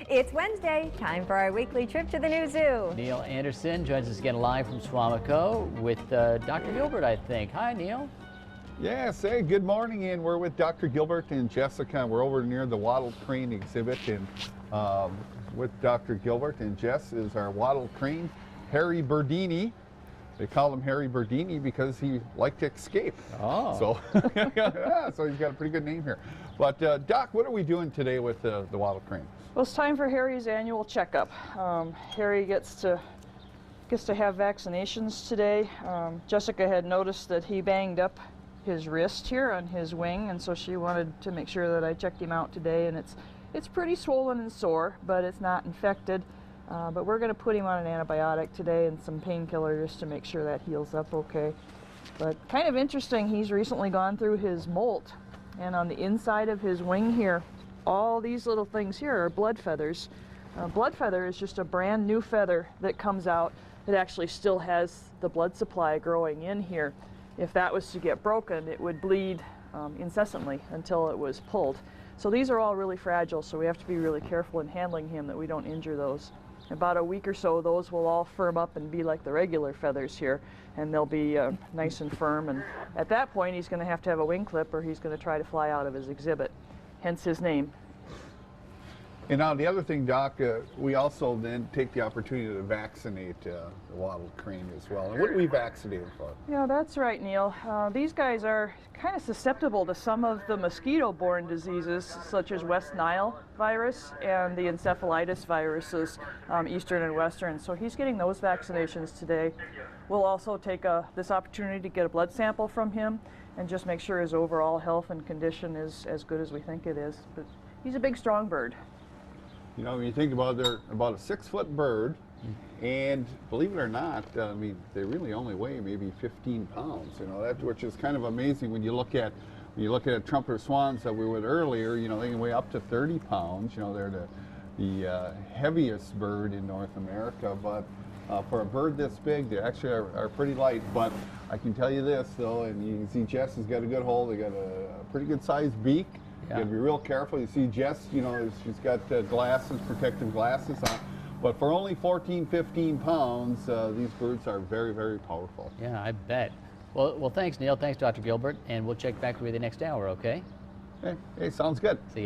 It's Wednesday, time for our weekly trip to the new zoo. Neil Anderson joins us again live from Swamico with Dr. Gilbert, I think. Hi, Neil. Yes, hey, good morning, and we're with Dr. Gilbert and Jessica. We're over near the Waddle crane exhibit, and with Dr. Gilbert, and Jess is our Waddle crane, Harry Berdini. They call him Harry Berdini because he liked to escape. Oh. So, yeah, so he's got a pretty good name here. But Doc, what are we doing today with the Waddle crane? Well, it's time for Harry's annual checkup. Harry gets to have vaccinations today. Jessica had noticed that he banged up his wrist here on his wing, and so she wanted to make sure that I checked him out today, and it's pretty swollen and sore, but it's not infected. But we're going to put him on an antibiotic today and some painkillers to make sure that heals up okay. But kind of interesting, he's recently gone through his molt, and on the inside of his wing here, all these little things here are blood feathers. Blood feather is just a brand new feather that comes out that actually still has the blood supply growing in here. If that was to get broken, it would bleed incessantly until it was pulled. So these are all really fragile, so we have to be really careful in handling him that we don't injure those. In about a week or so, those will all firm up and be like the regular feathers here, and they'll be nice and firm. And at that point, he's going to have a wing clip, or he's going to try to fly out of his exhibit, hence his name. And now the other thing, Doc, we also then take the opportunity to vaccinate the Waddle crane as well. And what do we vaccinate them for? Yeah, that's right, Neil. These guys are kind of susceptible to some of the mosquito-borne diseases, such as West Nile virus and the encephalitis viruses, Eastern and Western. So he's getting those vaccinations today. We'll also take this opportunity to get a blood sample from him and just make sure his overall health and condition is as good as we think it is. But he's a big, strong bird. You know, when you think about it, they're about a 6-foot bird, and believe it or not, I mean, they really only weigh maybe 15 pounds. You know, that which is kind of amazing when you look at trumpeter swans that we were with earlier. You know, they can weigh up to 30 pounds. You know, they're the heaviest bird in North America, but for a bird this big, they actually are pretty light. But I can tell you this, though, and you can see Jess has got a good hold. They got a pretty good sized beak. Yeah. You gotta be real careful. You see Jess, you know, she's got glasses, protective glasses on. But for only 14, 15 pounds, these birds are very, very powerful. Yeah, I bet. Well, thanks, Neil. Thanks, Dr. Gilbert. And we'll check back with you the next hour, okay? Hey, sounds good. See you.